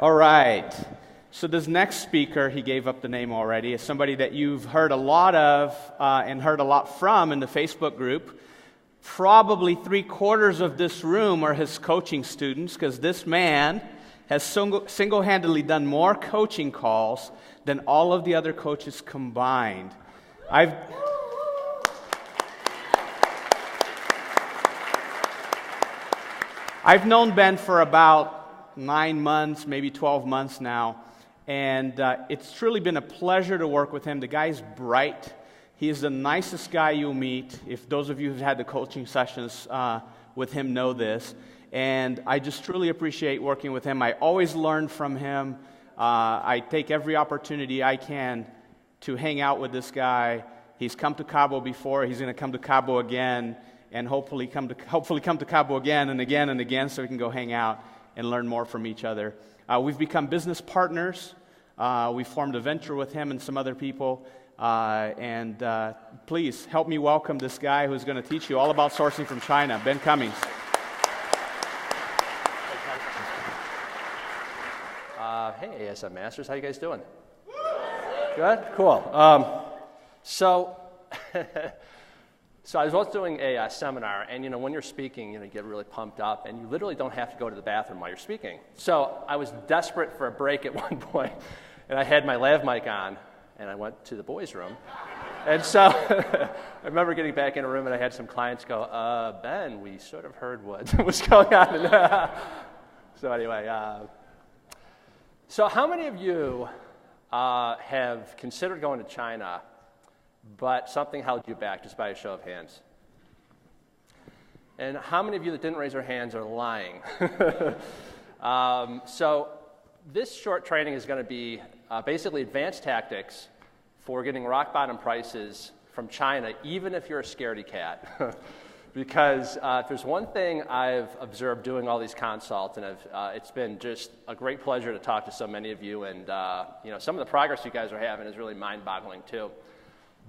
All right. So this next speaker, he gave up the name already, is somebody that you've heard a lot of and heard a lot from in the Facebook group. Probably 3/4 of this room are his coaching students, because this man has single-handedly done more coaching calls than all of the other coaches combined. I've known Ben for about 9 months, maybe 12 months now, and it's truly been a pleasure to work with him. The guy's bright. He is the nicest guy you'll meet. If those of you who've had the coaching sessions with him know this. And I just truly appreciate working with him. I always learn from him. I take every opportunity I can to hang out with this guy. He's come to Cabo before. He's going to come to Cabo again, and hopefully come to Cabo again and again and again, so we can go hang out and learn more from each other. We've become business partners. We formed a venture with him and some other people. Please help me welcome this guy who's going to teach you all about sourcing from China, Ben Cummings. Hey, ASM Masters, how you guys doing? Good? Cool. So I was once doing a seminar, and when you're speaking, you get really pumped up, and you literally don't have to go to the bathroom while you're speaking. So I was desperate for a break at one point, and I had my lav mic on, and I went to the boys' room. And so I remember getting back in a room, and I had some clients go, Ben, we sort of heard what was going on. So anyway, so how many of you have considered going to China, but something held you back, just by a show of hands? And how many of you that didn't raise their hands are lying? So this short training is going to be basically advanced tactics for getting rock bottom prices from China, even if you're a scaredy cat. Because if there's one thing I've observed doing all these consults, and it's been just a great pleasure to talk to so many of you, and some of the progress you guys are having is really mind-boggling too.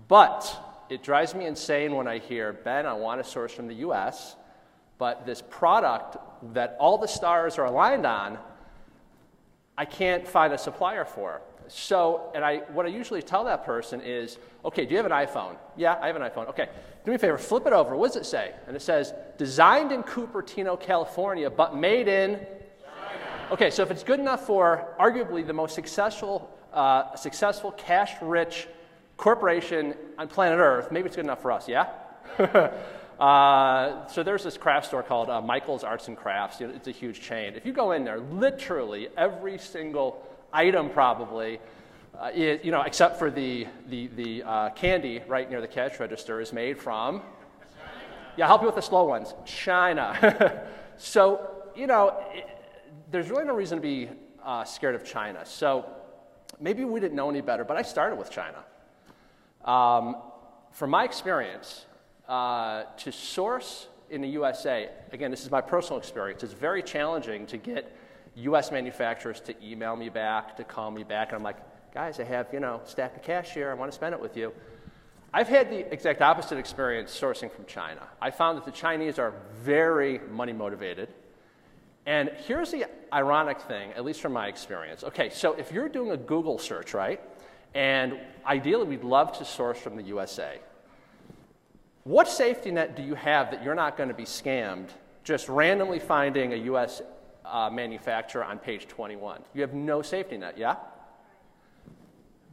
But it drives me insane when I hear, Ben, I want to source from the US, but this product that all the stars are aligned on, I can't find a supplier for. So, what I usually tell that person is, okay, do you have an iPhone? Yeah, I have an iPhone. Okay, do me a favor, flip it over. What does it say? And it says, designed in Cupertino, California, but made in China. Okay, so if it's good enough for arguably the most successful cash-rich corporation on planet Earth, maybe it's good enough for us, yeah? So there's this craft store called Michael's Arts and Crafts. It's a huge chain. If you go in there, literally every single item probably, except for the candy right near the cash register, is made from, yeah, I'll help you with the slow ones, China. So, there's really no reason to be scared of China. So maybe we didn't know any better, but I started with China. From my experience, to source in the USA, again, this is my personal experience, it's very challenging to get U.S. manufacturers to email me back, to call me back, and I'm like, guys, I have, a stack of cash here, I want to spend it with you. I've had the exact opposite experience sourcing from China. I found that the Chinese are very money motivated, and here's the ironic thing, at least from my experience. Okay, so if you're doing a Google search, right, and ideally we'd love to source from the USA, what safety net do you have that you're not going to be scammed just randomly finding a U.S. manufacturer on page 21? You have no safety net, yeah?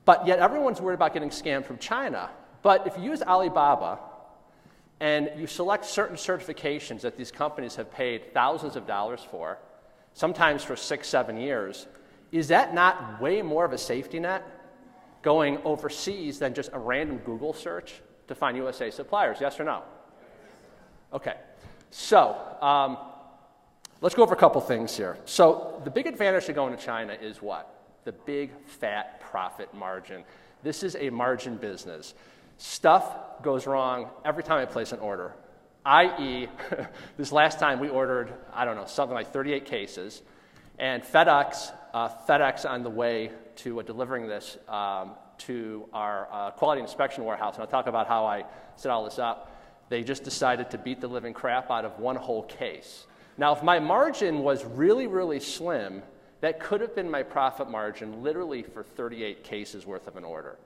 But yet everyone's worried about getting scammed from China. But if you use Alibaba and you select certain certifications that these companies have paid thousands of dollars for, sometimes for 6-7 years, is that not way more of a safety net going overseas than just a random Google search to find USA suppliers, yes or no? Okay, so let's go over a couple things here. So the big advantage to going to China is what? The big fat profit margin. This is a margin business. Stuff goes wrong every time I place an order, i.e., this last time we ordered, I don't know, something like 38 cases, and FedEx on the way to delivering this to our quality inspection warehouse, and I'll talk about how I set all this up, they just decided to beat the living crap out of one whole case. Now, if my margin was really, really slim, that could have been my profit margin literally for 38 cases worth of an order.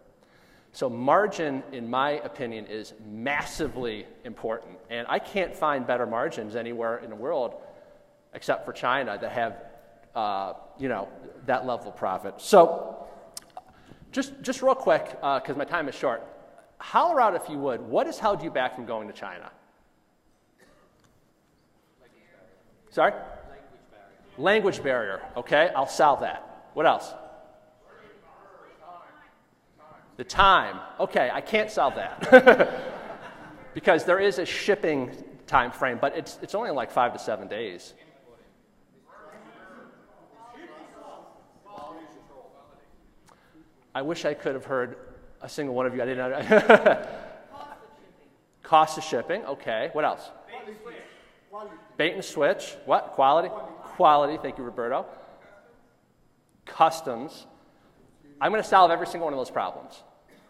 So margin, in my opinion, is massively important. And I can't find better margins anywhere in the world except for China that have, that level of profit. So just real quick, because my time is short, holler out if you would, what has held you back from going to China? Sorry? Language barrier. Okay, I'll solve that. What else? The time. Okay, I can't solve that. Because there is a shipping time frame, but it's only like 5 to 7 days. I wish I could have heard a single one of you. I didn't know. Cost of shipping. Okay, what else? Bait and switch. What? Quality? Quality. Thank you, Roberto. Customs. I'm going to solve every single one of those problems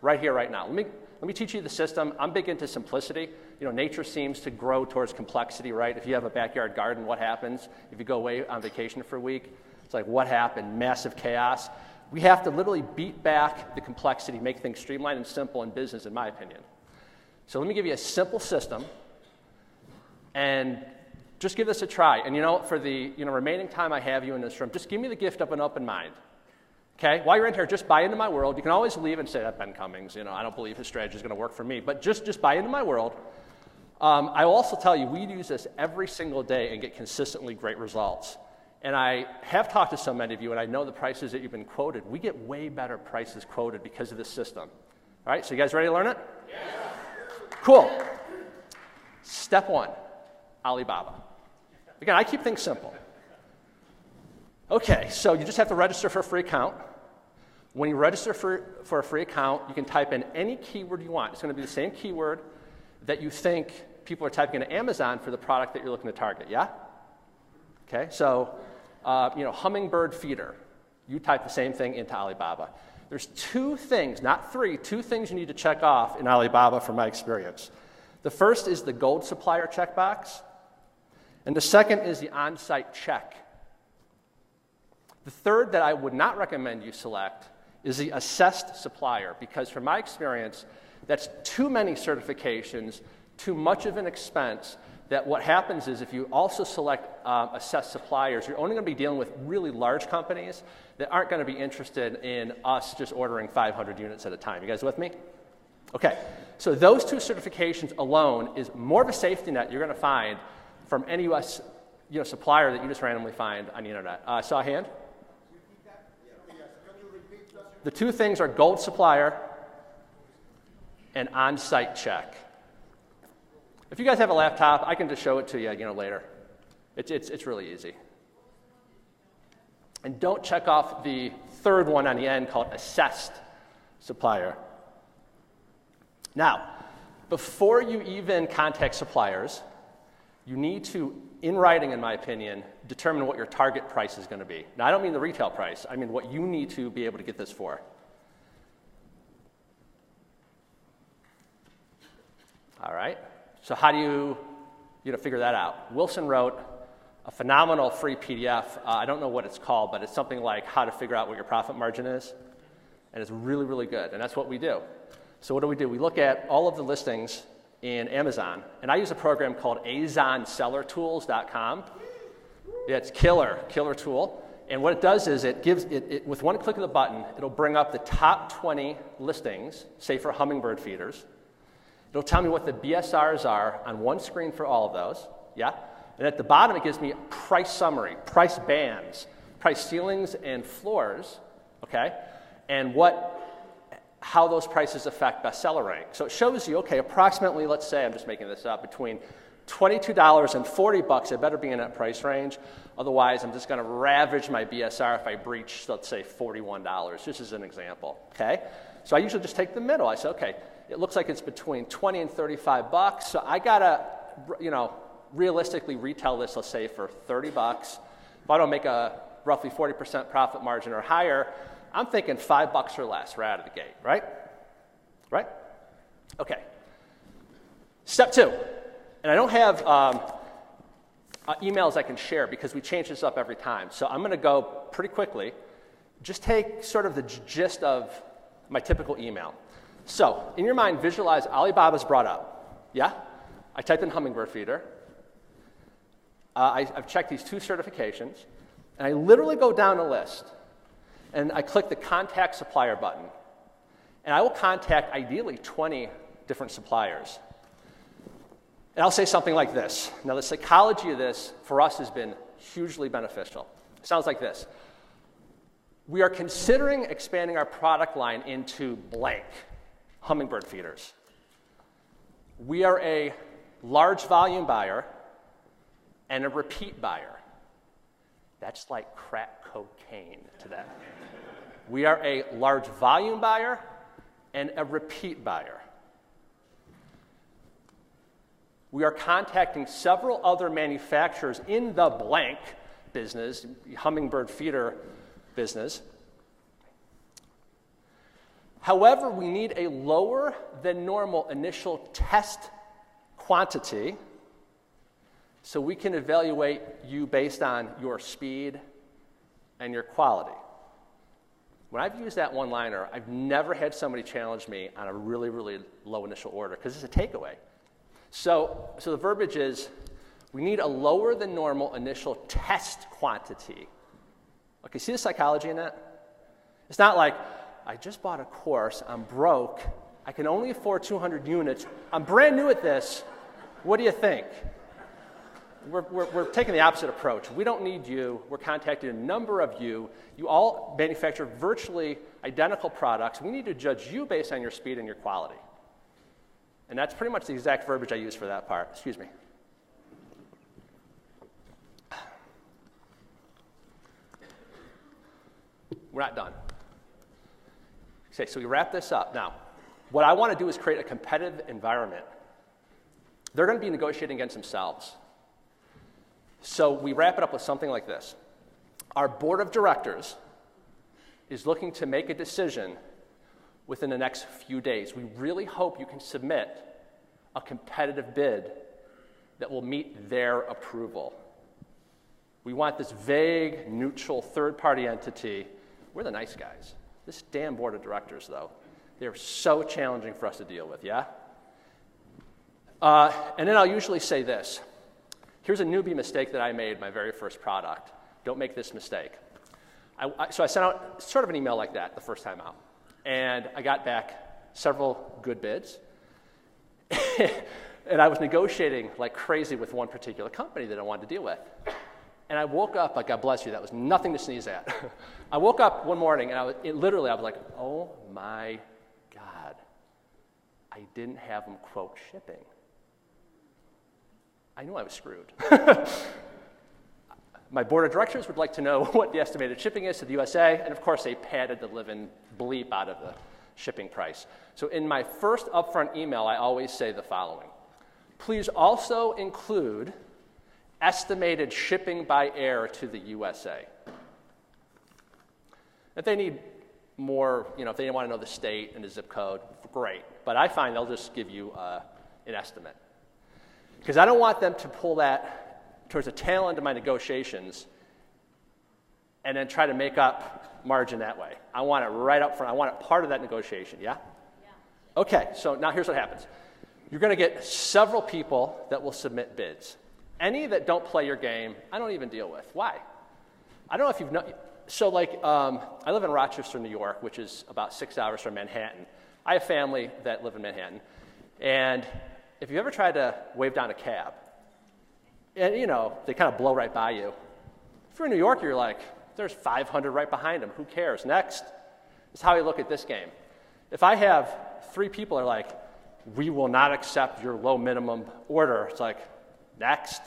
right here, right now. Let me teach you the system. I'm big into simplicity. Nature seems to grow towards complexity, right? If you have a backyard garden, what happens? If you go away on vacation for a week, it's like, what happened? Massive chaos. We have to literally beat back the complexity, make things streamlined and simple in business, in my opinion. So let me give you a simple system, and just give this a try. And for the remaining time I have you in this room, just give me the gift of an open mind. Okay? While you're in here, just buy into my world. You can always leave and say, that Ben Cummings, I don't believe his strategy is going to work for me. But just buy into my world. I will also tell you, we use this every single day and get consistently great results. And I have talked to so many of you, and I know the prices that you've been quoted. We get way better prices quoted because of this system. All right, so you guys ready to learn it? Yeah. Cool. Step 1, Alibaba. Again, I keep things simple. Okay, so you just have to register for a free account. When you register for a free account, you can type in any keyword you want. It's going to be the same keyword that you think people are typing into Amazon for the product that you're looking to target, yeah? Okay, so, hummingbird feeder. You type the same thing into Alibaba. There's 2 things, not 3, 2 things you need to check off in Alibaba from my experience. The first is the gold supplier checkbox, and the second is the on-site check. The third that I would not recommend you select is the assessed supplier, because from my experience, that's too many certifications, too much of an expense, that what happens is if you also select assessed suppliers, you're only going to be dealing with really large companies that aren't going to be interested in us just ordering 500 units at a time. You guys with me? Okay, so those 2 certifications alone is more of a safety net you're going to find from any U.S. supplier that you just randomly find on the internet. I saw a hand. The 2 things are gold supplier and on-site check. If you guys have a laptop, I can just show it to you, later. It's really easy. And don't check off the third one on the end called assessed supplier. Now, before you even contact suppliers, you need to, in writing, in my opinion, determine what your target price is going to be. Now, I don't mean the retail price. I mean what you need to be able to get this for. All right. So how do you figure that out? Wilson wrote a phenomenal free PDF. I don't know what it's called, but it's something like how to figure out what your profit margin is. And it's really, really good. And that's what we do. So what do? We look at all of the listings in Amazon. And I use a program called azonsellertools.com. Yeah, it's killer tool. And what it does is it gives, with one click of the button, it'll bring up the top 20 listings, say for hummingbird feeders. It'll tell me what the BSRs are on one screen for all of those, yeah? And at the bottom, it gives me price summary, price bands, price ceilings and floors, okay? And how those prices affect bestseller rank. So it shows you, okay, approximately, let's say, I'm just making this up, between $22 and $40, it better be in that price range. Otherwise, I'm just going to ravage my BSR if I breach, let's say, $41, just as an example, okay? So I usually just take the middle. I say, okay, it looks like it's between $20 and $35, so I got to, realistically retail this, let's say, for $30. If I don't make a roughly 40% profit margin or higher, I'm thinking $5 or less right out of the gate, right? Right? Okay. Step 2. And I don't have emails I can share because we change this up every time. So I'm going to go pretty quickly. Just take sort of the gist of my typical email. So in your mind, visualize Alibaba's brought up. Yeah? I typed in hummingbird feeder. I've checked these 2 certifications, and I literally go down a list, and I click the Contact Supplier button, and I will contact, ideally, 20 different suppliers. And I'll say something like this. Now, the psychology of this, for us, has been hugely beneficial. It sounds like this. We are considering expanding our product line into blank hummingbird feeders. We are a large volume buyer and a repeat buyer. That's like crack cocaine to them. We are a large volume buyer and a repeat buyer. We are contacting several other manufacturers in the blank business, hummingbird feeder business. However, we need a lower than normal initial test quantity so we can evaluate you based on your speed and your quality. When I've used that one-liner, I've never had somebody challenge me on a really, really low initial order because it's a takeaway. So the verbiage is, we need a lower than normal initial test quantity. Okay, see the psychology in that? It's not like, I just bought a course, I'm broke, I can only afford 200 units, I'm brand new at this, what do you think? We're taking the opposite approach. We don't need you. We're contacting a number of you. You all manufacture virtually identical products. We need to judge you based on your speed and your quality. And that's pretty much the exact verbiage I use for that part. Excuse me. We're not done. Okay, so we wrap this up. Now, what I want to do is create a competitive environment. They're going to be negotiating against themselves. So we wrap it up with something like this. Our board of directors is looking to make a decision within the next few days. We really hope you can submit a competitive bid that will meet their approval. We want this vague, neutral, third-party entity. We're the nice guys. This damn board of directors, though, they're so challenging for us to deal with, yeah? And then I'll usually say this. Here's a newbie mistake that I made my very first product. Don't make this mistake. So I sent out sort of an email like that the first time out. And I got back several good bids. And I was negotiating like crazy with one particular company that I wanted to deal with. And I woke up, like, God bless you, that was nothing to sneeze at. I woke up one morning and I was like, oh my God, I didn't have them quote shipping. I knew I was screwed. My board of directors would like to know what the estimated shipping is to the USA, and of course they padded the living bleep out of the shipping price. So in my first upfront email, I always say the following. Please also include estimated shipping by air to the USA. If they need more, if they want to know the state and the zip code, great. But I find they'll just give you an estimate. Because I don't want them to pull that towards the tail end of my negotiations and then try to make up margin that way. I want it right up front. I want it part of that negotiation, yeah? Yeah. Okay, so now here's what happens. You're going to get several people that will submit bids. Any that don't play your game, I don't even deal with. Why? I don't know if you've known. So I live in Rochester, New York, which is about 6 hours from Manhattan. I have family that live in Manhattan. And if you ever tried to wave down a cab, and they kind of blow right by you. If you're in New York, you're like, there's 500 right behind them. Who cares? Next. That's how I look at this game. If I have 3 people are like, we will not accept your low minimum order, it's like, next.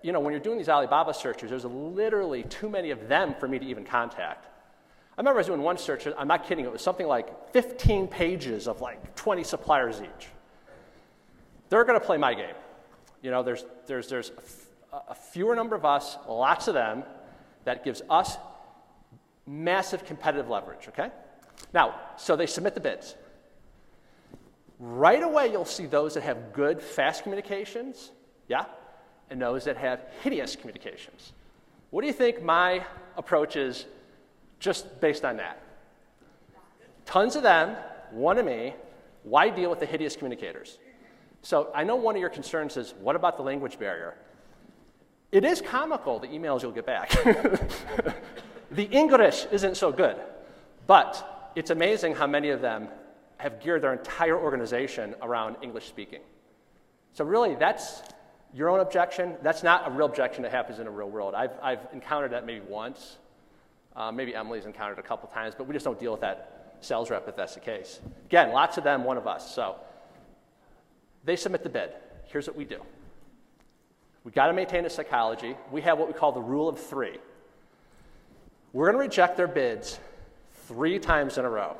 When you're doing these Alibaba searches, there's literally too many of them for me to even contact. I remember I was doing one search, I'm not kidding, it was something like 15 pages of like 20 suppliers each. They're going to play my game. There's a fewer number of us, lots of them, that gives us massive competitive leverage, okay? Now, so they submit the bids. Right away, you'll see those that have good, fast communications, yeah? and those that have hideous communications. What do you think my approach is just based on that? Tons of them, one of me. Why deal with the hideous communicators? So I know one of your concerns is, what about the language barrier? It is comical, the emails you'll get back. The English isn't so good, but it's amazing how many of them have geared their entire organization around English speaking. So really, that's your own objection. That's not a real objection that happens in the real world. I've encountered that maybe once. Maybe Emily's encountered it a couple times, but we just don't deal with that sales rep if that's the case. Again, lots of them, one of us. So they submit the bid. Here's what we do. We've got to maintain a psychology. We have what we call the rule of 3. We're going to reject their bids 3 times in a row,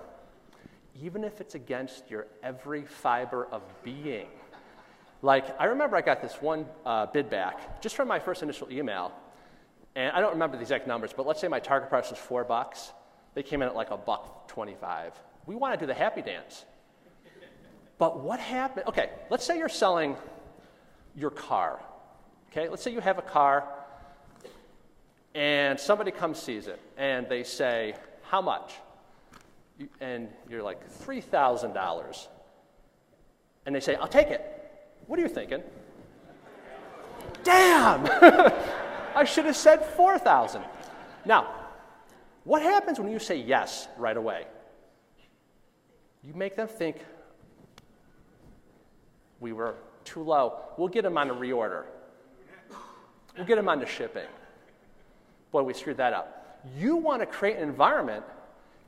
even if it's against your every fiber of being. Like, I remember I got this one bid back just from my first initial email, and I don't remember the exact numbers, but let's say my target price was $4. They came in at like $1.25. We want to do the happy dance. But what happened? Okay, let's say you're selling your car. Okay, let's say you have a car, and somebody comes sees it, and they say, how much? And you're like, $3,000. And they say, I'll take it. What are you thinking? Damn! I should have said $4,000. Now, what happens when you say yes right away? You make them think we were too low. We'll get them on a reorder. We'll get them on the shipping. Boy, we screwed that up. You want to create an environment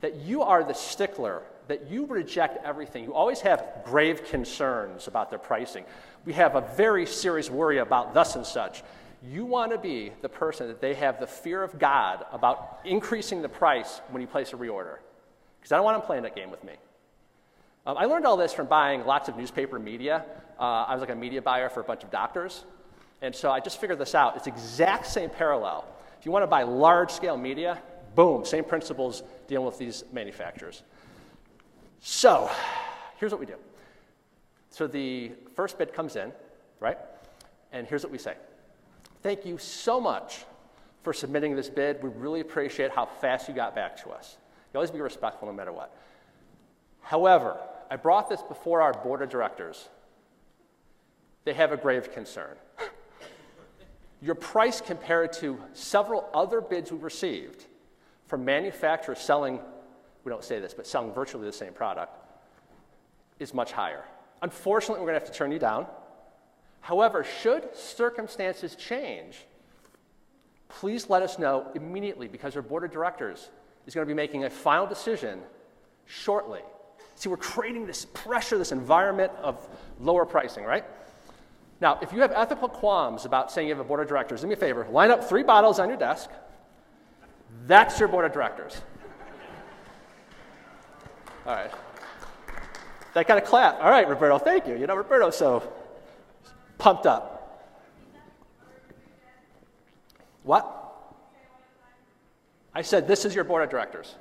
that you are the stickler, that you reject everything. You always have grave concerns about their pricing. We have a very serious worry about thus and such. You want to be the person that they have the fear of God about increasing the price when you place a reorder. Because I don't want them playing that game with me. I learned all this from buying lots of newspaper media. I was like a media buyer for a bunch of doctors. And so I just figured this out. It's exact same parallel. If you want to buy large-scale media, boom, same principles dealing with these manufacturers. So here's what we do. So the first bid comes in, right? And here's what we say. Thank you so much for submitting this bid. We really appreciate how fast you got back to us. You always be respectful no matter what. However, I brought this before our board of directors. They have a grave concern. Your price compared to several other bids we've received from manufacturers selling, we don't say this, but selling virtually the same product, is much higher. Unfortunately, we're going to have to turn you down. However, should circumstances change, please let us know immediately, because our board of directors is going to be making a final decision shortly. See, we're creating this pressure, this environment of lower pricing, right? Now, if you have ethical qualms about saying you have a board of directors, do me a favor, line up 3 bottles on your desk. That's your board of directors. All right. That got a clap. All right, Roberto, thank you. You know, Roberto's so pumped up. What? I said, this is your board of directors.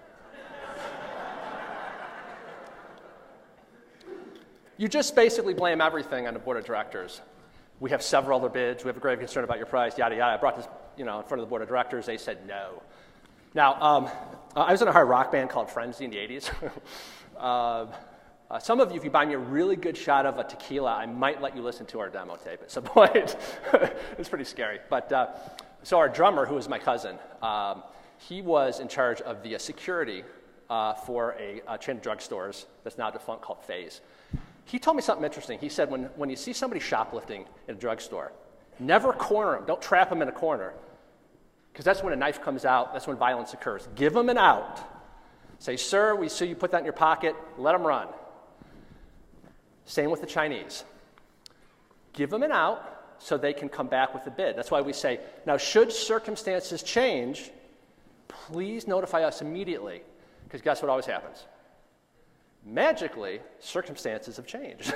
You just basically blame everything on the board of directors. We have several other bids. We have a grave concern about your price, yada, yada. I brought this, in front of the board of directors. They said no. Now, I was in a hard rock band called Frenzy in the 80s. Some of you, if you buy me a really good shot of a tequila, I might let you listen to our demo tape at some point. It's pretty scary. But so our drummer, who was my cousin, he was in charge of the security for a chain of drugstores that's now defunct called Phase. He told me something interesting. He said, when you see somebody shoplifting in a drugstore, never corner them. Don't trap them in a corner, because that's when a knife comes out. That's when violence occurs. Give them an out. Say, sir, we see you put that in your pocket. Let them run. Same with the Chinese. Give them an out so they can come back with a bid. That's why we say, now, should circumstances change, please notify us immediately, because guess what always happens? Magically, circumstances have changed.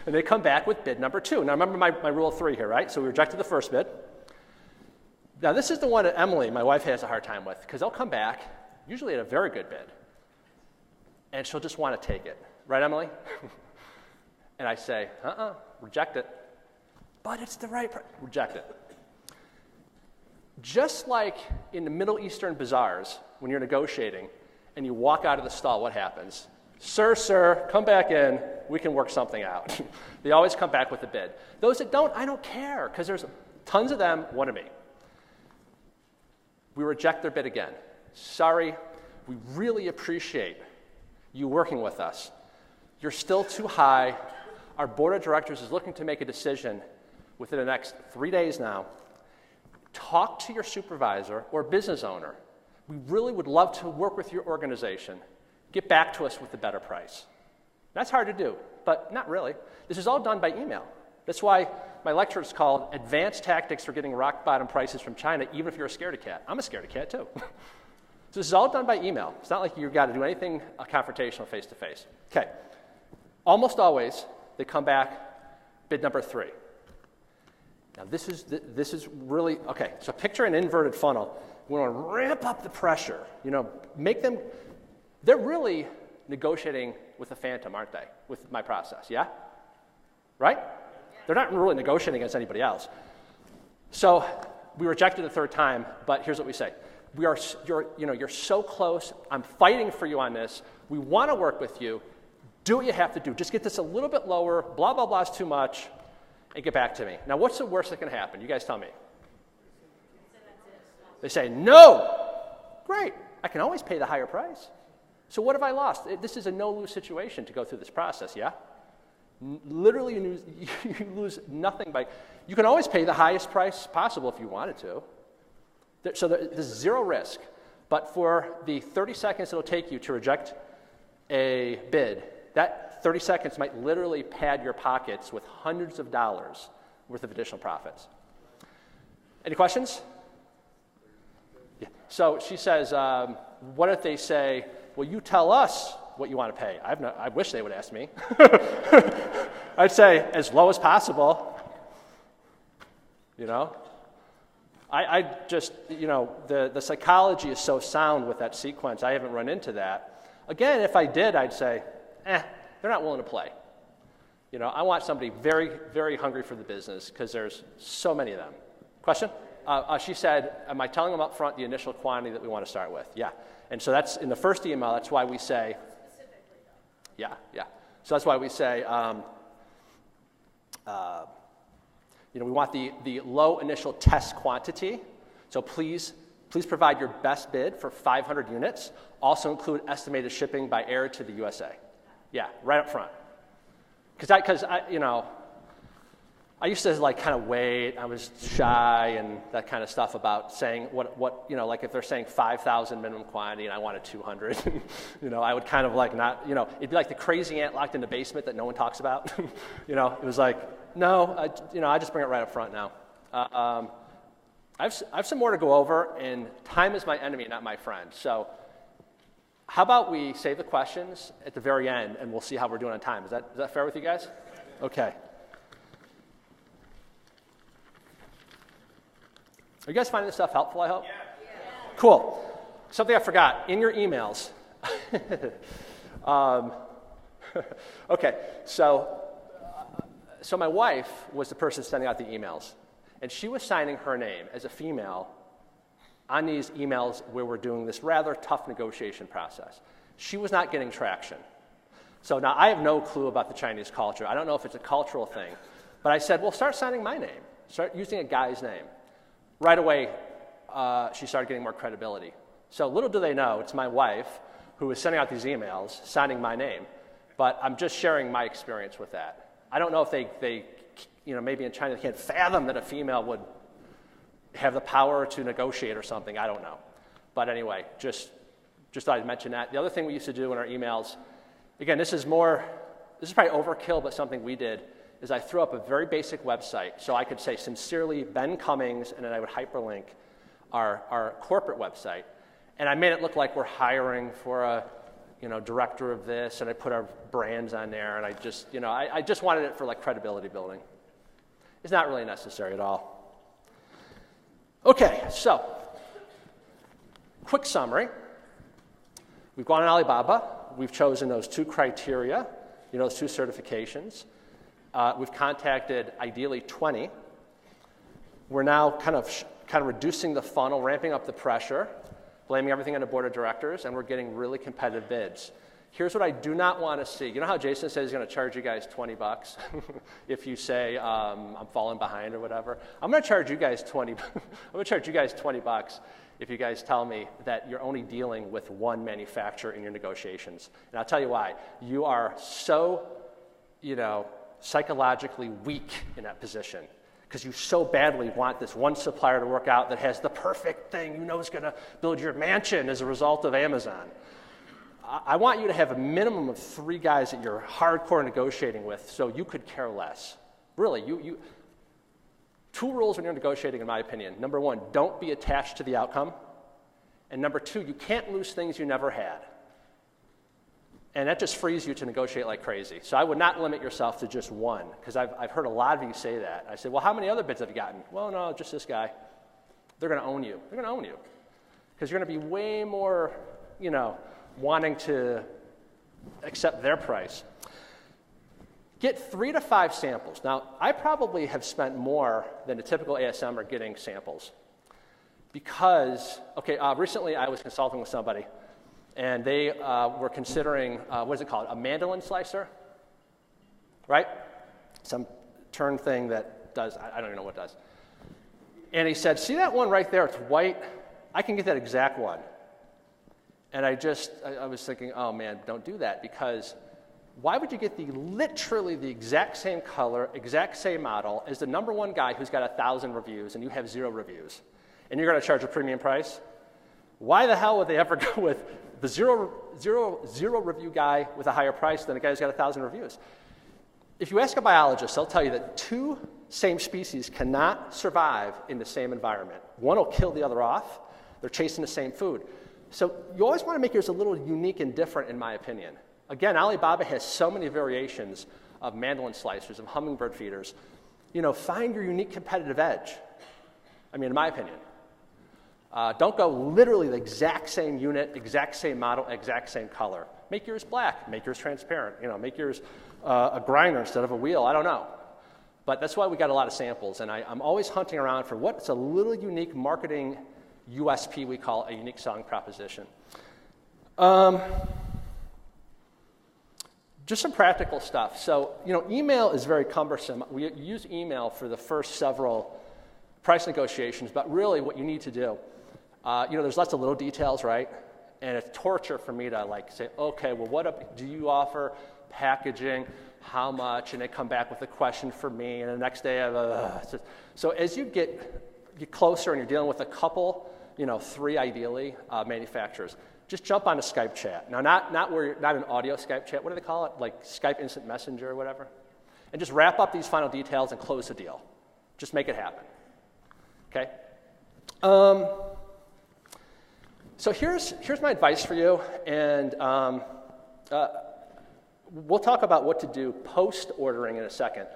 And they come back with bid number 2. Now, remember my rule of 3 here, right? So we rejected the first bid. Now, this is the one that Emily, my wife, has a hard time with, because they'll come back, usually at a very good bid, and she'll just want to take it. Right, Emily? And I say, reject it. But it's the right price. Reject it. Just like in the Middle Eastern bazaars, when you're negotiating and you walk out of the stall, what happens? Sir, come back in. We can work something out. They always come back with a bid. Those that don't, I don't care, because there's tons of them, one of me. We reject their bid again. Sorry, we really appreciate you working with us. You're still too high. Our board of directors is looking to make a decision within the next 3 days now. Talk to your supervisor or business owner. We really would love to work with your organization. Get back to us with a better price. That's hard to do, but not really. This is all done by email. That's why my lecture is called Advanced Tactics for Getting Rock Bottom Prices from China, even if you're a scaredy cat. I'm a scaredy cat, too. So this is all done by email. It's not like you've got to do anything confrontational face-to-face. Okay. Almost always, they come back, bid number 3. Now, this is really, okay, so picture an inverted funnel. We want to ramp up the pressure, make them, they're really negotiating with a phantom, aren't they, with my process, yeah? Right? They're not really negotiating against anybody else. So we rejected the 3rd time, but here's what we say. You're so close. I'm fighting for you on this. We want to work with you. Do what you have to do. Just get this a little bit lower. Blah, blah, blah is too much. And get back to me. Now, what's the worst that can happen? You guys tell me. They say, no. Great. I can always pay the higher price. So what have I lost? This is a no-lose situation to go through this process, yeah? Literally, you lose nothing by... You can always pay the highest price possible if you wanted to. So there's zero risk. But for the 30 seconds it'll take you to reject a bid, that 30 seconds might literally pad your pockets with hundreds of dollars worth of additional profits. Any questions? Yeah. So she says, what if they say, well, you tell us what you want to pay? I wish they would ask me. I'd say as low as possible. I just, the psychology is so sound with that sequence. I haven't run into that. Again, if I did, I'd say, they're not willing to play. I want somebody very, very hungry for the business because there's so many of them. Question? She said, am I telling them up front the initial quantity that we want to start with? Yeah. And so that's in the first email, that's why we say, yeah. So that's why we say, we want the low initial test quantity. So please provide your best bid for 500 units. Also include estimated shipping by air to the USA. Yeah, right up front. Because I used to kind of wait. I was shy and that kind of stuff about saying what like if they're saying 5,000 minimum quantity and I wanted 200, I would kind of not, it'd be like the crazy ant locked in the basement that no one talks about. It was like, no, I just bring it right up front now. I have some more to go over, and time is my enemy, not my friend. So how about we save the questions at the very end, and we'll see how we're doing on time. Is that fair with you guys? Okay. Are you guys finding this stuff helpful, I hope? Yeah. Cool. Something I forgot. In your emails. Okay, so my wife was the person sending out the emails, and she was signing her name as a female on these emails where we're doing this rather tough negotiation process. She was not getting traction. So now I have no clue about the Chinese culture. I don't know if it's a cultural thing, but I said, well, start signing my name. Start using a guy's name. Right away, she started getting more credibility. So little do they know, it's my wife who is sending out these emails, signing my name, but I'm just sharing my experience with that. I don't know if they maybe in China they can't fathom that a female would have the power to negotiate or something. I don't know. But anyway, just thought I'd mention that. The other thing we used to do in our emails, again, this is probably overkill, but something we did, is I threw up a very basic website. So I could say, sincerely, Ben Cummings, and then I would hyperlink our corporate website. And I made it look like we're hiring for a director of this, and I put our brands on there, and I just wanted it for credibility building. It's not really necessary at all. Okay, so quick summary. We've gone on Alibaba. We've chosen those 2 criteria, those 2 certifications. We've contacted ideally 20. We're now kind kind of reducing the funnel, ramping up the pressure, blaming everything on the board of directors, and we're getting really competitive bids. Here's what I do not want to see. You know how Jason says he's going to charge you guys $20 if you say I'm falling behind or whatever? I'm going to charge you guys $20 if you guys tell me that you're only dealing with one manufacturer in your negotiations. And I'll tell you why. You are so, psychologically weak in that position because you so badly want this one supplier to work out that has the perfect thing is going to build your mansion as a result of Amazon. I want you to have a minimum of 3 guys that you're hardcore negotiating with so you could care less. Really, 2 rules when you're negotiating, in my opinion. Number 1, don't be attached to the outcome. And number 2, you can't lose things you never had. And that just frees you to negotiate like crazy. So I would not limit yourself to just one, because I've heard a lot of you say that. I said, well, how many other bids have you gotten? Well, no, just this guy. They're going to own you. They're going to own you. Because you're going to be way more, wanting to accept their price. Get 3 to 5 samples. Now, I probably have spent more than a typical ASMer getting samples. Because, recently I was consulting with somebody, and they were considering, what is it called, a mandolin slicer, right? Some turn thing that does, I don't even know what it does. And he said, see that one right there, it's white? I can get that exact one. And I was thinking, oh man, don't do that, because why would you get literally the exact same color, exact same model as the #1 guy who's got 1,000 reviews and you have 0 reviews? And you're going to charge a premium price? Why the hell would they ever go with the zero review guy with a higher price than a guy who's got 1,000 reviews? If you ask a biologist, they'll tell you that 2 same species cannot survive in the same environment. One will kill the other off. They're chasing the same food. So you always want to make yours a little unique and different, in my opinion. Again, Alibaba has so many variations of mandolin slicers, of hummingbird feeders. Find your unique competitive edge. In my opinion. Don't go literally the exact same unit, exact same model, exact same color. Make yours black. Make yours transparent. Make yours a grinder instead of a wheel. I don't know. But that's why we got a lot of samples. And I'm always hunting around for what's a little unique marketing USP, we call it, a unique selling proposition. Just some practical stuff. So, email is very cumbersome. We use email for the first several price negotiations, but really what you need to do, there's lots of little details, right? And it's torture for me to say, okay, well, do you offer packaging? How much? And they come back with a question for me, and the next day so as you get closer and you're dealing with a couple, 3 ideally, manufacturers, just jump on a Skype chat. Now, not an audio Skype chat. What do they call it? Like Skype Instant Messenger or whatever. And just wrap up these final details and close the deal. Just make it happen. Okay? So here's my advice for you, and we'll talk about what to do post-ordering in a second.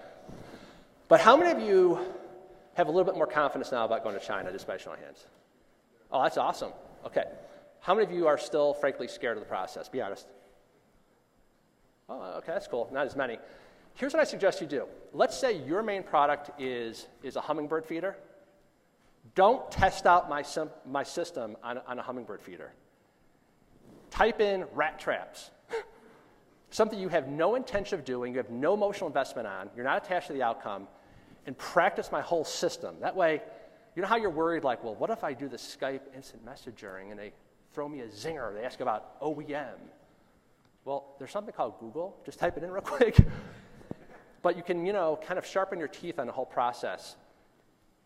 But how many of you have a little bit more confidence now about going to China, just by show of hands? Oh, that's awesome. Okay. How many of you are still, frankly, scared of the process? Be honest. Oh, okay, that's cool. Not as many. Here's what I suggest you do. Let's say your main product is a hummingbird feeder. Don't test out my system on a hummingbird feeder. Type in rat traps. Something you have no intention of doing, you have no emotional investment on, you're not attached to the outcome, and practice my whole system. That way, you know how you're worried, well, what if I do the Skype instant messaging and they throw me a zinger, they ask about OEM. Well, there's something called Google. Just type it in real quick. But you can, kind of sharpen your teeth on the whole process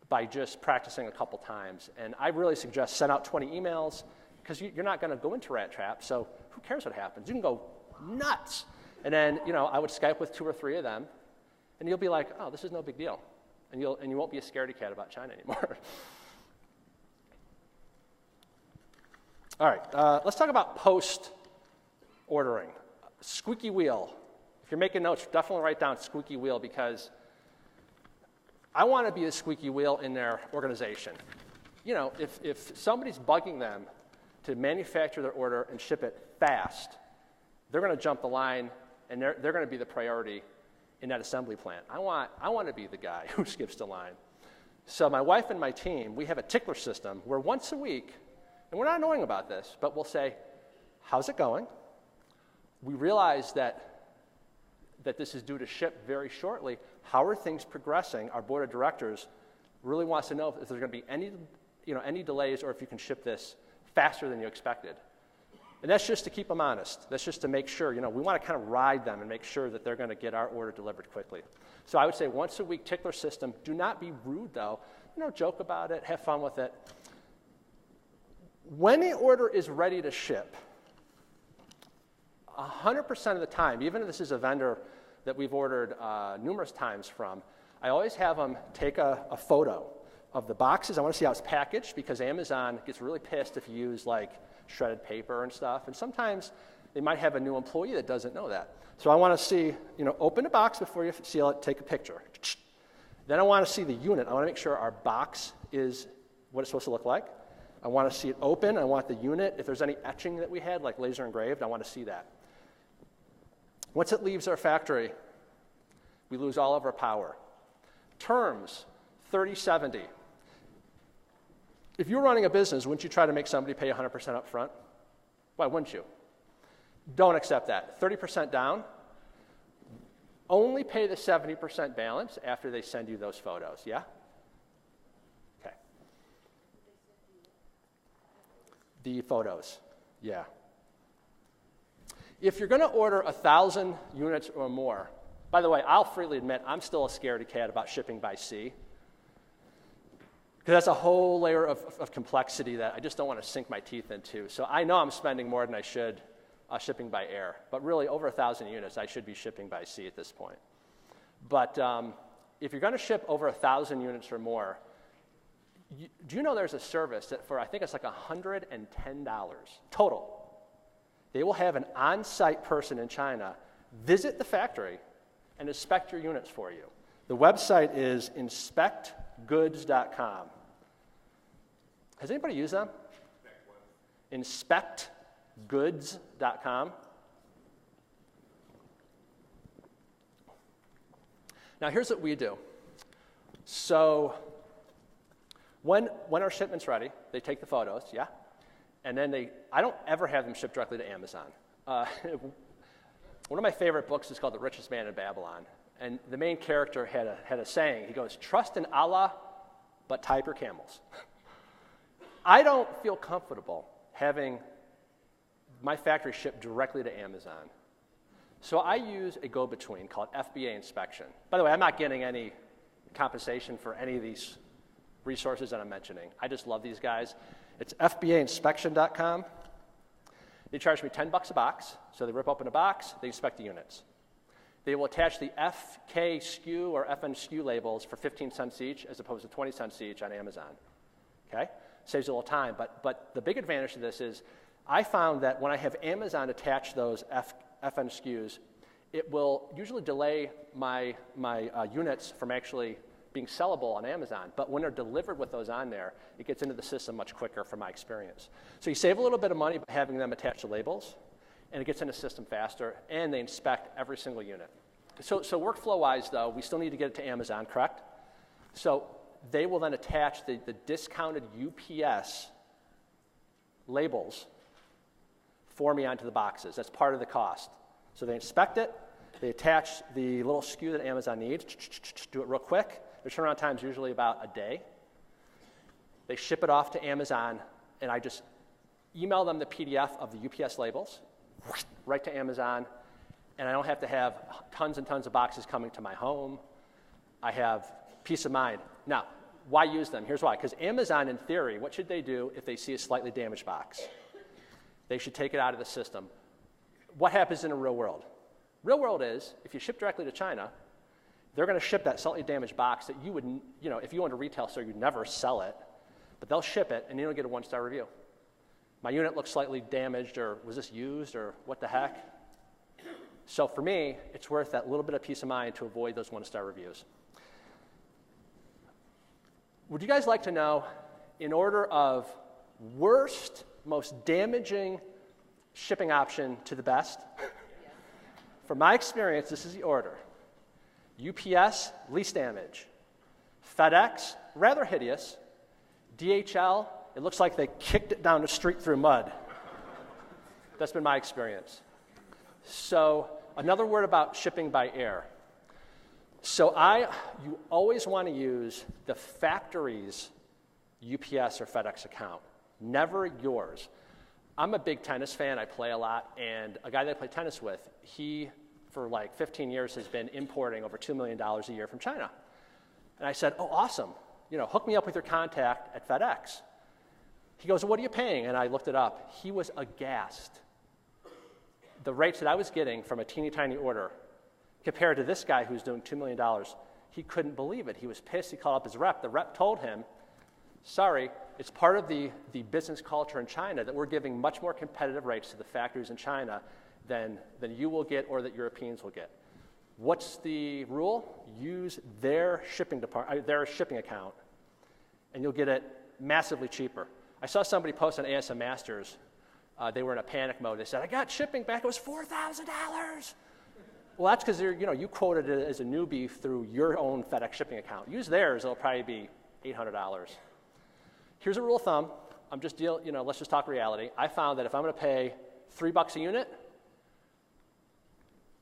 by just practicing a couple times. And I really suggest send out 20 emails, because you're not going to go into rat trap, so who cares what happens? You can go nuts. And then, I would Skype with 2 or 3 of them, and you'll be like, oh, this is no big deal. And you won't be a scaredy cat about China anymore. All right, let's talk about post-ordering. Squeaky wheel. If you're making notes, definitely write down squeaky wheel, because I want to be the squeaky wheel in their organization. If somebody's bugging them to manufacture their order and ship it fast, they're going to jump the line, and they're going to be the priority in that assembly plant. I want to be the guy who skips the line. So my wife and my team, we have a tickler system where once a week, and we're not annoying about this, but we'll say, how's it going? We realize that this is due to ship very shortly. How are things progressing? Our board of directors really wants to know if there's going to be any delays or if you can ship this faster than you expected. And that's just to keep them honest. That's just to make sure, we want to kind of ride them and make sure that they're going to get our order delivered quickly. So I would say once a week tickler system. Do not be rude though. Joke about it, have fun with it. When the order is ready to ship, 100% of the time, even if this is a vendor that we've ordered numerous times from, I always have them take a photo of the boxes. I want to see how it's packaged because Amazon gets really pissed if you use like shredded paper and stuff. And sometimes they might have a new employee that doesn't know that. So I want to see, open the box before you seal it, take a picture. Then I want to see the unit. I want to make sure our box is what it's supposed to look like. I want to see it open. I want the unit. If there's any etching that we had, like laser engraved, I want to see that. Once it leaves our factory, we lose all of our power. Terms, 30/70. If you're running a business, wouldn't you try to make somebody pay 100% up front? Why wouldn't you? Don't accept that. 30% down. Only pay the 70% balance after they send you those photos, yeah? Okay. The photos, yeah. If you're going to order 1,000 units or more, by the way, I'll freely admit I'm still a scaredy cat about shipping by sea. Because that's a whole layer of complexity that I just don't want to sink my teeth into. So I know I'm spending more than I should shipping by air. But really, over 1,000 units, I should be shipping by sea at this point. But if you're going to ship over 1,000 units or more, do you know there's a service that for, I think it's like $110 total. They will have an on-site person in China visit the factory and inspect your units for you. The website is inspectgoods.com. Has anybody used them? Inspectgoods.com. Now here's what we do. So when our shipment's ready, they take the photos, yeah? And then I don't ever have them shipped directly to Amazon. One of my favorite books is called The Richest Man in Babylon. And the main character had a saying. He goes, trust in Allah, but type your camels. I don't feel comfortable having my factory shipped directly to Amazon. So I use a go-between called FBA Inspection. By the way, I'm not getting any compensation for any of these resources that I'm mentioning. I just love these guys. It's FBAinspection.com. They charge me $10 a box, so they rip open a box, they inspect the units. They will attach the FK SKU or FN SKU labels for 15 cents each as opposed to 20 cents each on Amazon. Okay? Saves a little time, but the big advantage to this is I found that when I have Amazon attach those FN SKUs, it will usually delay my units from actually being sellable on Amazon. But when they're delivered with those on there, it gets into the system much quicker from my experience. So you save a little bit of money by having them attach the labels, and it gets into the system faster, and they inspect every single unit. So workflow-wise, though, we still need to get it to Amazon, correct? So they will then attach the discounted UPS labels for me onto the boxes. That's part of the cost. So they inspect it, they attach the little SKU that Amazon needs, do it real quick. Their turnaround time is usually about a day. They ship it off to Amazon, and I just email them the PDF of the UPS labels right to Amazon, and I don't have to have tons and tons of boxes coming to my home. I have peace of mind. Now, why use them? Here's why. Because Amazon, in theory, what should they do if they see a slightly damaged box? They should take it out of the system. What happens in the real world? Real world is, if you ship directly to China, they're going to ship that slightly damaged box that you would, if you owned a retail store, you'd never sell it, but they'll ship it, and you don't get a one-star review. My unit looks slightly damaged, or was this used, or what the heck? So for me, it's worth that little bit of peace of mind to avoid those one-star reviews. Would you guys like to know, in order of worst, most damaging shipping option to the best? From my experience, this is the order. UPS, least damage. FedEx, rather hideous. DHL, it looks like they kicked it down the street through mud. That's been my experience. So another word about shipping by air. So you always want to use the factory's UPS or FedEx account, never yours. I'm a big tennis fan. I play a lot, and a guy that I play tennis with, he, for like 15 years, has been importing over $2 million a year from China. And I said, oh, awesome. Hook me up with your contact at FedEx. He goes, well, what are you paying? And I looked it up. He was aghast. The rates that I was getting from a teeny tiny order compared to this guy who's doing $2 million, he couldn't believe it. He was pissed. He called up his rep. The rep told him, sorry, it's part of the business culture in China that we're giving much more competitive rates to the factories in China than you will get or that Europeans will get. What's the rule? Use their shipping account, and you'll get it massively cheaper. I saw somebody post on ASM Masters. They were in a panic mode. They said, I got shipping back. It was $4,000. Well, that's because you quoted it as a newbie through your own FedEx shipping account. Use theirs. It'll probably be $800. Here's a rule of thumb. Let's just talk reality. I found that if I'm going to pay $3 a unit,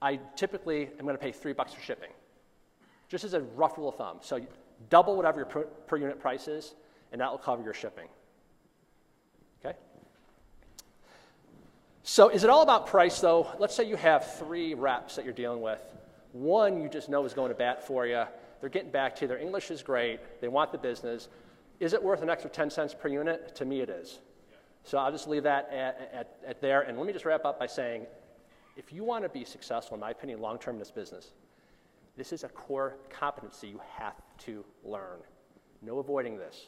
I typically am going to pay $3 for shipping, just as a rough rule of thumb. So double whatever your per unit price is, and that will cover your shipping. Okay? So is it all about price, though? Let's say you have 3 reps that you're dealing with. One you just know is going to bat for you. They're getting back to you. Their English is great. They want the business. Is it worth an extra 10 cents per unit? To me, it is. So I'll just leave that at there. And let me just wrap up by saying, if you want to be successful, in my opinion, long-term in this business, this is a core competency you have to learn. No avoiding this.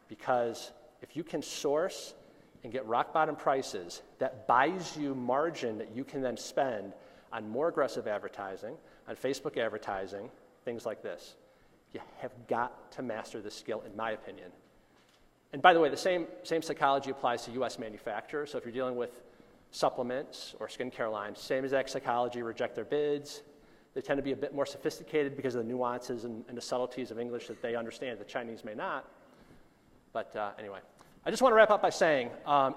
Because if you can source and get rock-bottom prices, that buys you margin that you can then spend on more aggressive advertising, on Facebook advertising, things like this. You have got to master this skill, in my opinion. And by the way, the same psychology applies to US manufacturers. So if you're dealing with supplements or skincare lines, same exact psychology, reject their bids. They tend to be a bit more sophisticated because of the nuances and the subtleties of English that they understand, the Chinese may not. But anyway, I just want to wrap up by saying,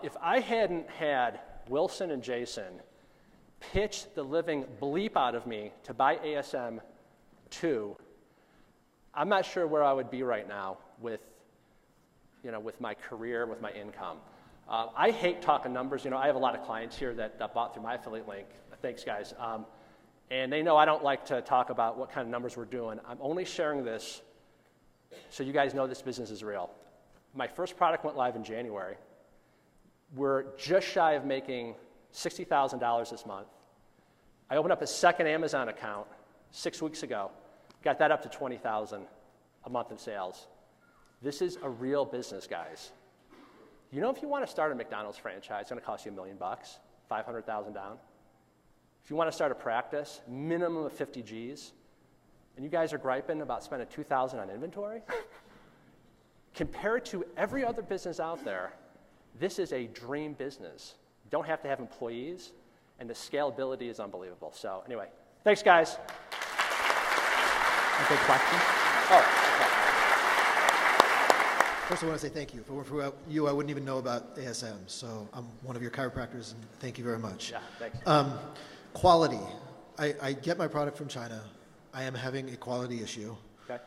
if I hadn't had Wilson and Jason pitch the living bleep out of me to buy ASM 2, I'm not sure where I would be right now with my career, with my income. I hate talking numbers. I have a lot of clients here that bought through my affiliate link. Thanks, guys. And they know I don't like to talk about what kind of numbers we're doing. I'm only sharing this so you guys know this business is real. My first product went live in January. We're just shy of making $60,000 this month. I opened up a second Amazon account 6 weeks ago. Got that up to $20,000 a month in sales. This is a real business, guys. If you want to start a McDonald's franchise, it's going to cost you $1 million, $500,000 down. If you want to start a practice, minimum of 50 G's, and you guys are griping about spending $2,000 on inventory, compared to every other business out there, this is a dream business. You don't have to have employees, and the scalability is unbelievable. So anyway, thanks, guys. Okay, question? Oh, okay. First, I want to say thank you. If it weren't for you, I wouldn't even know about ASM. So I'm one of your chiropractors, and thank you very much. Yeah, thanks. Quality. I get my product from China. I am having a quality issue. Okay.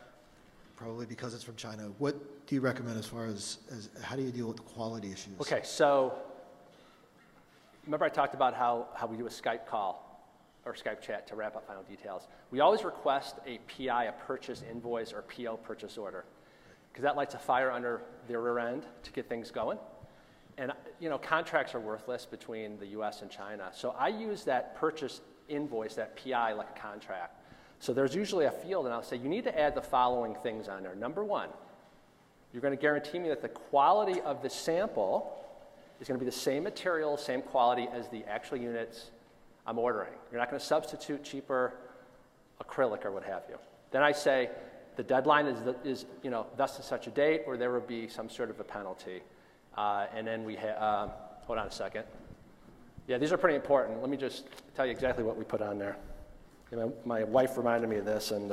Probably because it's from China. What do you recommend as far as how do you deal with the quality issues? Okay, so remember I talked about how we do a Skype call or Skype chat to wrap up final details. We always request a PI, a purchase invoice, or PO, purchase order, because that lights a fire under the rear end to get things going. And contracts are worthless between the US and China. So I use that purchase invoice, that PI, like a contract. So there's usually a field, and I'll say, you need to add the following things on there. Number one, you're going to guarantee me that the quality of the sample is going to be the same material, same quality as the actual units I'm ordering. You're not going to substitute cheaper acrylic or what have you. Then I say the deadline is thus and such a date, or there will be some sort of a penalty. And then we have, hold on a second. Yeah, these are pretty important. Let me just tell you exactly what we put on there. My wife reminded me of this, and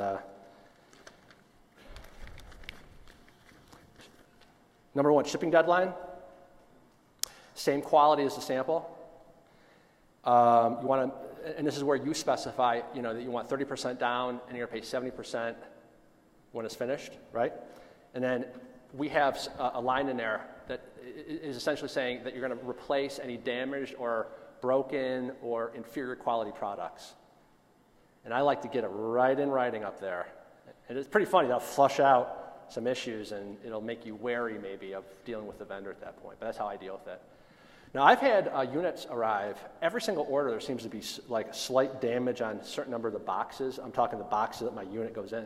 Number one, shipping deadline. Same quality as the sample. You want to, and this is where you specify, that you want 30% down, and you're going to pay 70% when it's finished, right? And then we have a line in there that is essentially saying that you're going to replace any damaged or broken or inferior quality products. And I like to get it right in writing up there. And it's pretty funny. That'll flush out some issues, and it'll make you wary maybe of dealing with the vendor at that point. But that's how I deal with it. Now, I've had units arrive. Every single order, there seems to be like slight damage on a certain number of the boxes. I'm talking the boxes that my unit goes in.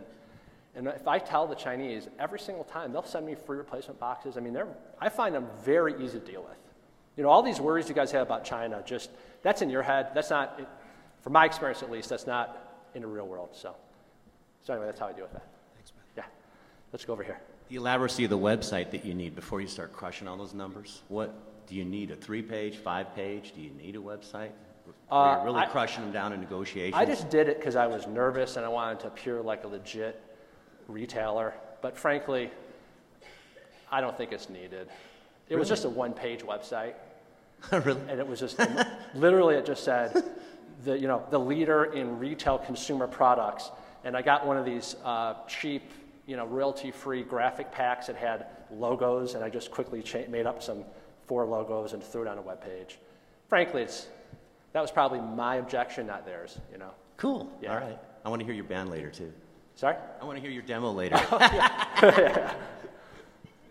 And if I tell the Chinese, every single time, they'll send me free replacement boxes. I mean, I find them very easy to deal with. All these worries you guys have about China, that's in your head. That's not, from my experience at least, that's not in the real world. So anyway, that's how I deal with that. Thanks, man. Yeah. Let's go over here. The elaboracy of the website that you need before you start crushing all those numbers. What do you need? A 3-page, 5-page? Do you need a website? Are you really crushing them down in negotiations? I just did it because I was nervous and I wanted to appear like a legit retailer. But frankly, I don't think it's needed. It was just a 1-page website. Really? And it was just, literally it just said, the leader in retail consumer products. And I got one of these cheap, royalty-free graphic packs that had logos, and I just quickly made up some 4 logos and threw it on a web page. Frankly, that was probably my objection, not theirs, Cool. Yeah. All right. I want to hear your band later, too. Sorry? I want to hear your demo later. Yeah.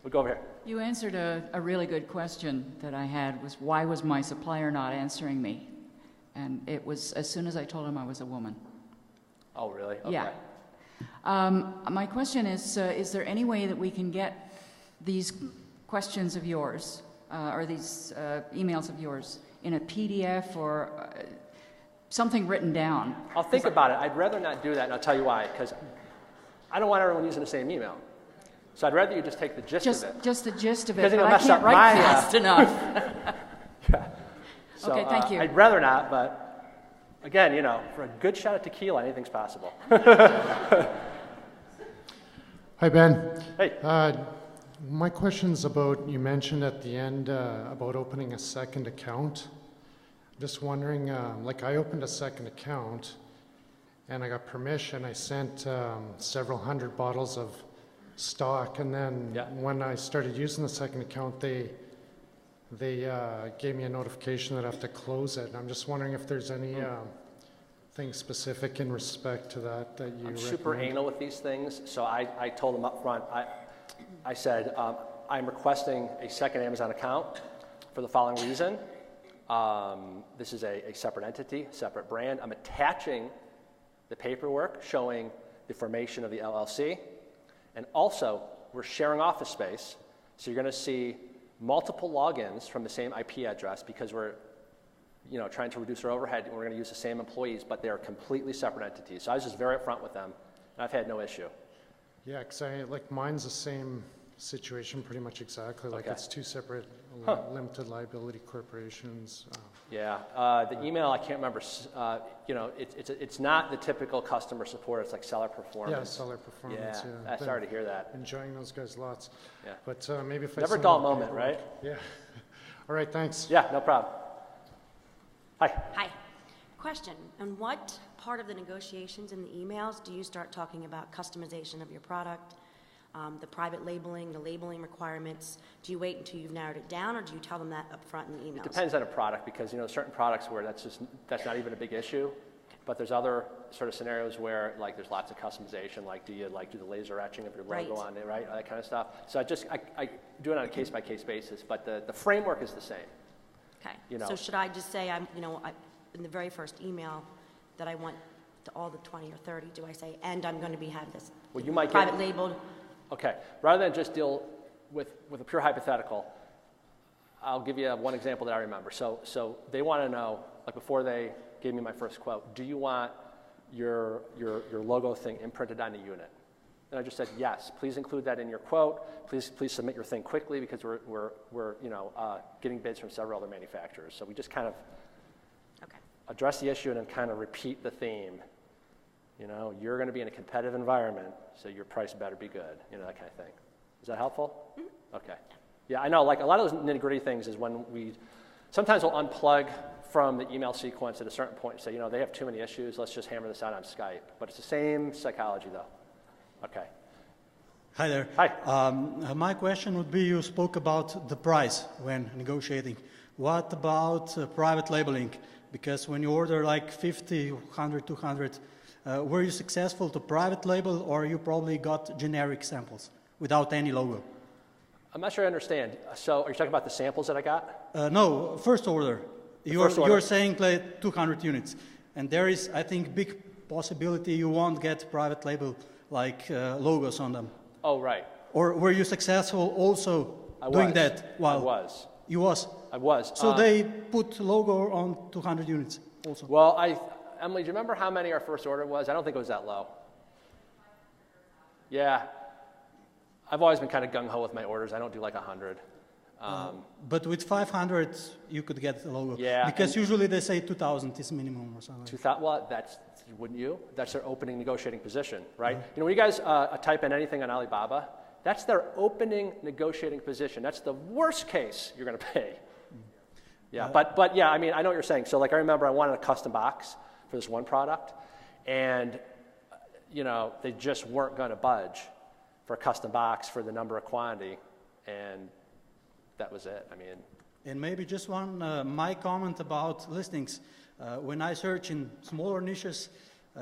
We'll go over here. You answered a really good question that I had, was why was my supplier not answering me? And it was as soon as I told him I was a woman. Oh, really? Okay. Yeah. My question is there any way that we can get these questions of yours, or these emails of yours, in a PDF or something written down? I'll think about it. I'd rather not do that, and I'll tell you why. Because I don't want everyone using the same email. So I'd rather you just take the gist of it. Just the gist of it, Because but it'll I mess can't up write my, fast enough. Yeah. So, Okay, thank you. I'd rather not, but again, for a good shot of tequila, anything's possible. Hi, Ben. Hey. My question's about, you mentioned at the end about opening a second account. Just wondering, I opened a second account and I got permission. I sent several hundred bottles of stock, and then when I started using the second account, they gave me a notification that I have to close it. And I'm just wondering if there's any thing specific in respect to that you I'm super anal with these things, so I told them up front, I said, I'm requesting a second Amazon account for the following reason. This is a separate entity, separate brand. I'm attaching the paperwork showing the formation of the LLC. And also, we're sharing office space, so you're going to see multiple logins from the same IP address because we're trying to reduce our overhead, and we're going to use the same employees, but they're completely separate entities. So I was just very upfront with them, and I've had no issue. Yeah, because mine's the same situation pretty much exactly. Okay. It's 2 separate limited liability corporations. Yeah, the email, I can't remember, it's not the typical customer support, it's like seller performance. Yeah, seller performance, yeah. I'm sorry to hear that. Enjoying those guys lots. Yeah. But maybe if I Never send dull out moment, paperwork- right? Yeah. All right, thanks. Yeah, no problem. Hi. Hi. Question. On what part of the negotiations in the emails do you start talking about customization of your product, the private labeling, the labeling requirements? Do you wait until you've narrowed it down, or do you tell them that up front in the emails? It depends on a product, because certain products where that's not even a big issue, but there's other sort of scenarios where there's lots of customization, do you do the laser etching of your logo Right. on it, right? That kind of stuff. So I do it on a case-by-case basis, but the framework is the same. Okay. So should I just say, in the very first email that I want to all the 20 or 30, do I say, and I'm going to have this Well, you might private labeled? Okay, rather than just deal with a pure hypothetical, I'll give you one example that I remember. So they want to know, before they gave me my first quote, do you want your logo thing imprinted on the unit? And I just said, yes, please include that in your quote. Please submit your thing quickly, because we're getting bids from several other manufacturers. So we just kind of address the issue and then kind of repeat the theme. You're going to be in a competitive environment, so your price better be good. That kind of thing. Is that helpful? Mm-hmm. Okay. Yeah, I know, like a lot of those nitty-gritty things is when sometimes we'll unplug from the email sequence at a certain point and say, they have too many issues, let's just hammer this out on Skype. But it's the same psychology, though. Okay. Hi there. Hi. My question would be, you spoke about the price when negotiating. What about private labeling? Because when you order like 50, 100, 200, were you successful to private label, or you probably got generic samples without any logo? I'm not sure I understand. So are you talking about the samples that I got? No, first order. First order. You're saying like 200 units. And there is, I think, big possibility you won't get private label like logos on them. Oh, right. Or were you successful also doing that? I was. You was? I was. So they put logo on 200 units also? Well, Emily, do you remember how many our first order was? I don't think it was that low. Yeah. I've always been kind of gung-ho with my orders. I don't do like 100. But with 500, you could get the logo. Yeah. Because usually they say 2,000 is minimum or something. 2,000, well, wouldn't you? That's their opening negotiating position, right? When you guys type in anything on Alibaba, that's their opening negotiating position. That's the worst case you're going to pay. Yeah, but yeah, I mean, I know what you're saying. So like I remember I wanted a custom box for this one product, and they just weren't going to budge for a custom box for the number of quantity, and that was it. I mean, and maybe just one my comment about listings. When I search in smaller niches,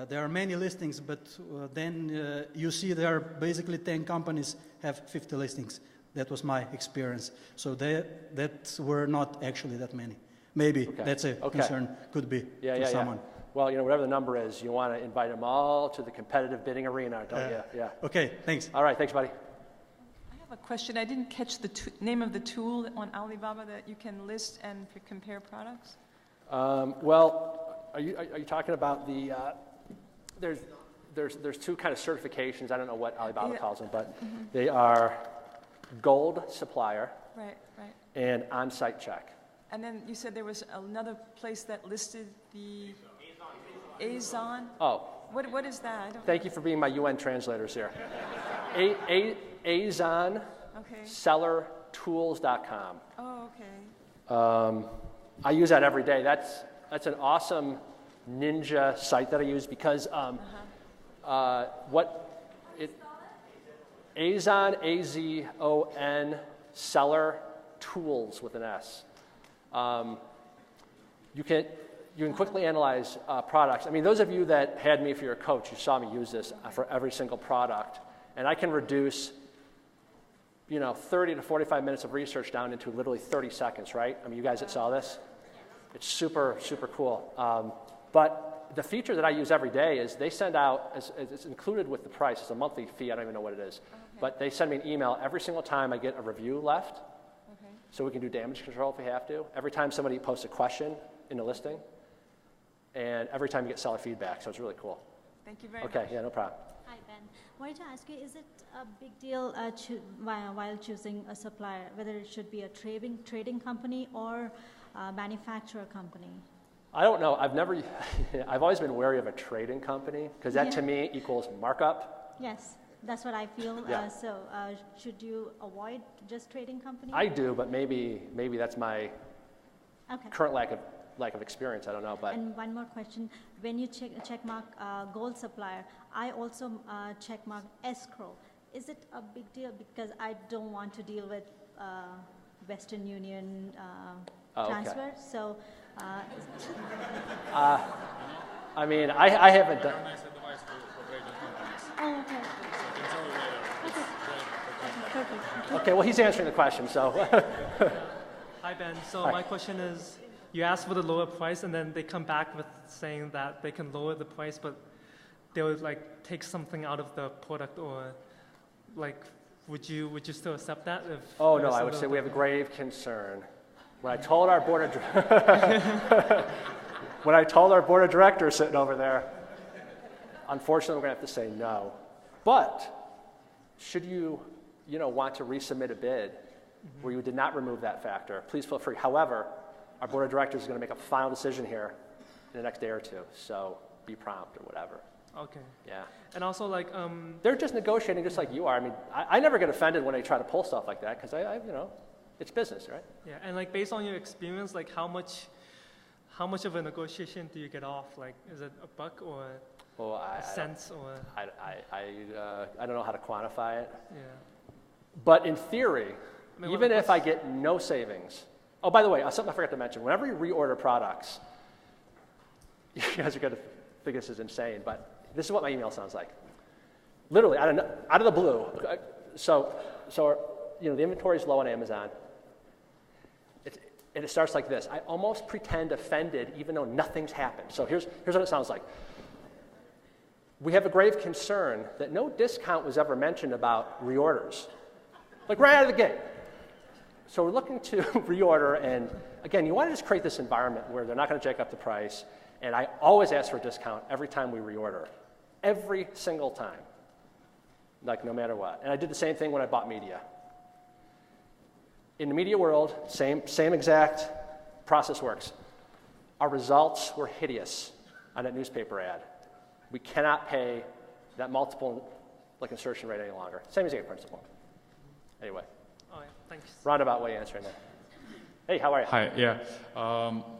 there are many listings, but then you see there are basically 10 companies have 50 listings. That was my experience. So that were not actually that many. Maybe that's a concern, could be for someone. Yeah. Well, whatever the number is, you want to invite them all to the competitive bidding arena, don't you? Yeah. Okay, thanks. All right, thanks, buddy. I have a question. I didn't catch the name of the tool on Alibaba that you can list and compare products. Well, are you talking about the? There's two kind of certifications. I don't know what Alibaba calls them, but they are gold supplier, right, and on-site check. And then you said there was another place that listed the Azon. Oh. What is that? Thank you for being my UN translators here. Azon. Okay. Sellertools.com. Oh, okay. I use that every day. That's an awesome ninja site that I use because Azon, A-Z-O-N, Seller Tools with an S. You can quickly analyze products. I mean, those of you that had me for your coach, you saw me use this for every single product, and I can reduce 30 to 45 minutes of research down into literally 30 seconds, right? I mean, you guys that saw this, it's super, super cool. But the feature that I use every day is they send out, it's included with the price, it's a monthly fee, I don't even know what it is, but they send me an email every single time I get a review left, so we can do damage control if we have to, every time somebody posts a question in the listing, and every time you get seller feedback, so it's really cool. Thank you very much. Okay, yeah, no problem. Hi, Ben. Wanted to ask you, is it a big deal while choosing a supplier, whether it should be a trading company or a manufacturer company? I don't know. I've always been wary of a trading company because that to me equals markup. Yes, that's what I feel. Yeah. So should you avoid just trading companies? I do, but maybe that's my current lack of experience. I don't know. But and one more question: when you check mark gold supplier, I also check mark escrow. Is it a big deal because I don't want to deal with Western Union transfer? So. I mean, I haven't done. Oh, okay. Perfect. Okay, well, he's answering the question, so. Hi, Ben. So Hi. My question is, you asked for the lower price, and then they come back with saying that they can lower the price, but they would take something out of the product, or would you still accept that? Oh no, I would say we have a grave concern. When I told our board of directors sitting over there, unfortunately, we're going to have to say no. But should you, want to resubmit a bid where you did not remove that factor, please feel free. However, our board of directors is going to make a final decision here in the next day or two, so be prompt or whatever. Okay. Yeah. And also, they're just negotiating just like you are. I mean, I never get offended when they try to pull stuff like that because it's business, right? Yeah, and like based on your experience, like how much of a negotiation do you get off? Like, is it a buck or a cent or? I don't know how to quantify it. Yeah. But in theory, even if I get no savings, oh, by the way, something I forgot to mention, whenever you reorder products, you guys are going to think this is insane, but this is what my email sounds like. Literally, out of the blue. So you know, the inventory is low on Amazon. And it starts like this. I almost pretend offended even though nothing's happened. So here's what it sounds like. We have a grave concern that no discount was ever mentioned about reorders. Like right out of the gate. So we're looking to reorder, and again, you want to just create this environment where they're not going to jack up the price, and I always ask for a discount every time we reorder. Every single time. Like no matter what. And I did the same thing when I bought media. In the media world, same exact process works. Our results were hideous on that newspaper ad. We cannot pay that multiple insertion rate any longer. Same exact principle. Anyway. All right, thanks. Roundabout way answering that. Hey, how are you? Hi, yeah.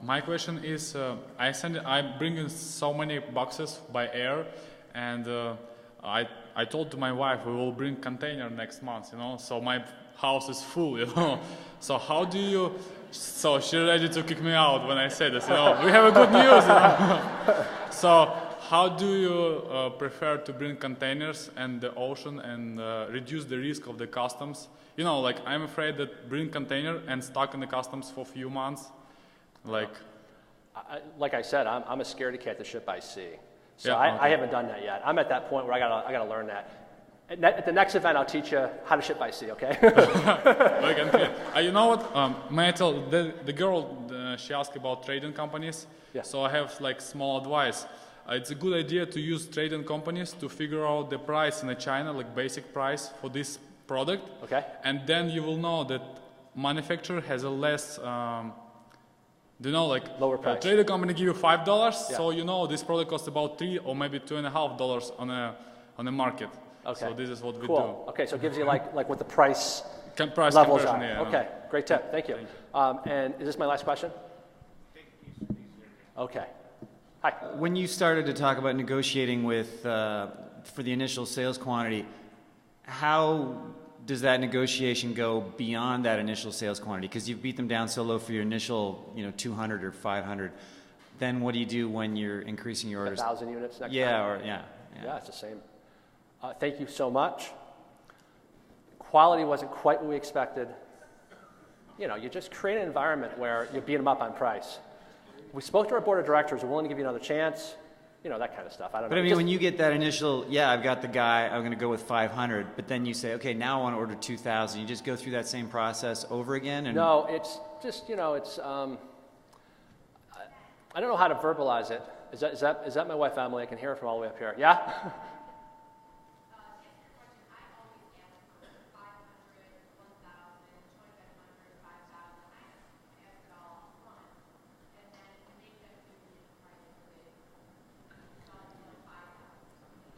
My question is, I bring in so many boxes by air, and I told to my wife we will bring container next month, you know, so my house is full, you know. So how do you, so she's ready to kick me out when I say this, you know. We have a good news, you know. So how do you prefer to bring containers and the ocean and reduce the risk of the customs? You know, like I'm afraid that bring container and stuck in the customs for a few months, like. Like I said, I'm a scaredy cat to ship by sea. So yeah, I haven't done that yet. I'm at that point where I gotta learn that. At the next event, I'll teach you how to ship by sea, okay? You know what? May I tell the girl, she asked about trading companies. Yeah. So I have like small advice. It's a good idea to use trading companies to figure out the price in China, like basic price for this product. Okay. And then you will know that manufacturer has a less, you know, like lower price. Trading company give you $5, yeah. So you know this product costs about $3 or maybe $2.50 on a market. Okay. So this is what we cool. do. Okay, so it gives you like what the price levels are. Yeah, okay, great tip. Thank you. And is this my last question? Okay. Hi. When you started to talk about negotiating with for the initial sales quantity, how does that negotiation go beyond that initial sales quantity? Because you've beat them down so low for your initial, 200 or 500. Then what do you do when you're increasing your orders? 1,000 units next time? Yeah, it's the same. Thank you so much. Quality wasn't quite what we expected. You just create an environment where you beat them up on price. We spoke to our board of directors. We're willing to give you another chance. That kind of stuff. I don't know. But I mean, when you get that initial, I've got the guy, I'm going to go with 500, but then you say, okay, now I want to order 2,000. You just go through that same process over again? And no, it's just, it's, I don't know how to verbalize it. Is that my wife, Emily? I can hear her from all the way up here. Yeah?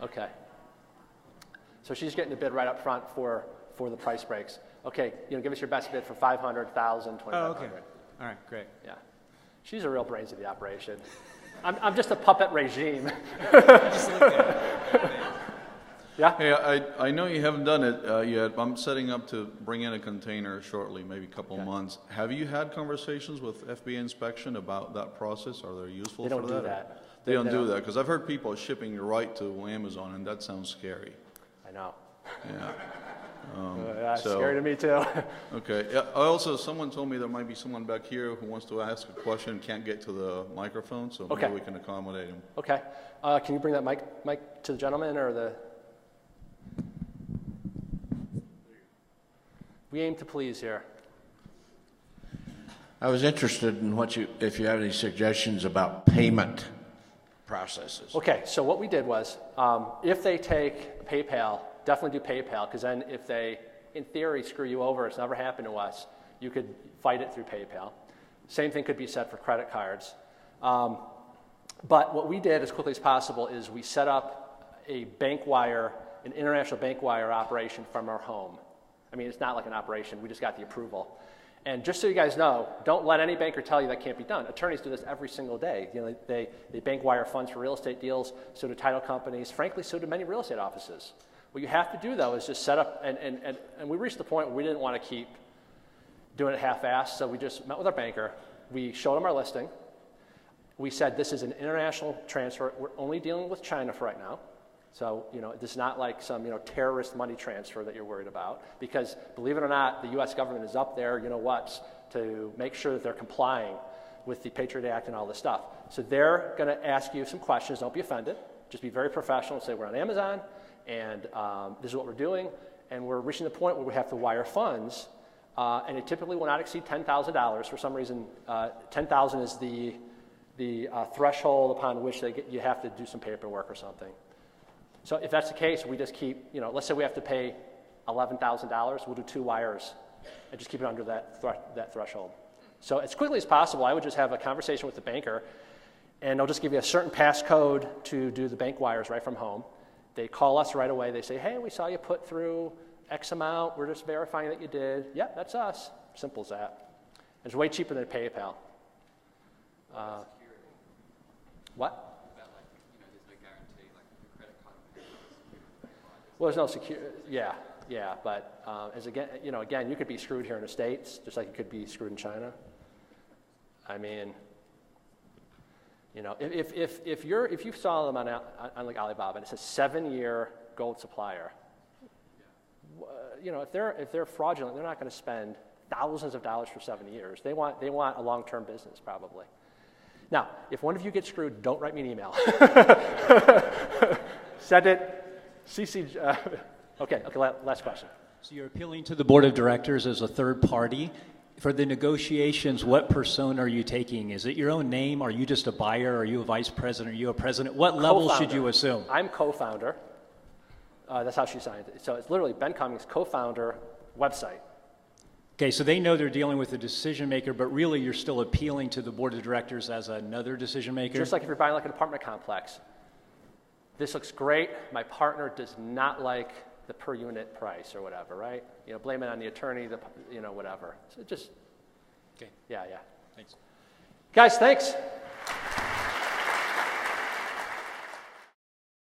Okay. So she's getting the bid right up front for the price breaks. Okay, give us your best bid for 500, 1,000, 2,500. Oh, okay. All right, great. Yeah. She's a real brains of the operation. I'm just a puppet regime. Yeah? Hey, I know you haven't done it yet. I'm setting up to bring in a container shortly, maybe a couple months. Have you had conversations with FBA inspection about that process? Are they useful for that? They don't do that. They don't do that, because I've heard people shipping right to Amazon, and that sounds scary. I know. Yeah. That's scary to me, too. Okay. Yeah, also, someone told me there might be someone back here who wants to ask a question and can't get to the microphone, so maybe we can accommodate him. Okay. Can you bring that mic to the gentleman, or the... We aim to please here. I was interested in if you have any suggestions about payment processes. Okay, so what we did was, if they take PayPal, definitely do PayPal, because then if they, in theory, screw you over, it's never happened to us, you could fight it through PayPal. Same thing could be said for credit cards. But what we did as quickly as possible is we set up an international bank wire operation from our home. I mean, it's not like an operation, we just got the approval. And just so you guys know, don't let any banker tell you that can't be done. Attorneys do this every single day. You know, they bank wire funds for real estate deals, so do title companies. Frankly, so do many real estate offices. What you have to do, though, is just set up, and we reached the point where we didn't want to keep doing it half-assed, so we just met with our banker. We showed him our listing. We said, this is an international transfer. We're only dealing with China for right now. So, you know, this is not like some, you know, terrorist money transfer that you're worried about. Because, believe it or not, the U.S. government is up there, you know what, to make sure that they're complying with the Patriot Act and all this stuff. So they're going to ask you some questions. Don't be offended. Just be very professional and say, we're on Amazon, and this is what we're doing, and we're reaching the point where we have to wire funds, and it typically will not exceed $10,000. For some reason, $10,000 is the threshold upon which you have to do some paperwork or something. So if that's the case, we just keep, you know, let's say we have to pay $11,000, we'll do 2 wires and just keep it under that threshold. So as quickly as possible, I would just have a conversation with the banker, and they'll just give you a certain passcode to do the bank wires right from home. They call us right away. They say, hey, we saw you put through X amount. We're just verifying that you did. Yep, that's us. Simple as that. It's way cheaper than PayPal. What? Well, there's no security. Yeah, but as again, you know, again, you could be screwed here in the States, just like you could be screwed in China. I mean, you know, if you saw them on like Alibaba and it says 7-year gold supplier, you know, if they're fraudulent, they're not going to spend thousands of dollars for 7 years. They want a long-term business probably. Now, if one of you gets screwed, don't write me an email. Send it. CC, okay, last question. So you're appealing to the board of directors as a third party. For the negotiations, what persona are you taking? Is it your own name? Are you just a buyer? Are you a vice president? Are you a president? What level should you assume? I'm co-founder. That's how she signed it. So it's literally Ben Cummings, co-founder, website. Okay, so they know they're dealing with a decision maker, but really you're still appealing to the board of directors as another decision maker? Just like if you're buying like an apartment complex. This looks great. My partner does not like the per unit price or whatever, right? You know, blame it on the attorney, you know, whatever. So just, okay. Yeah. Thanks. Guys, thanks.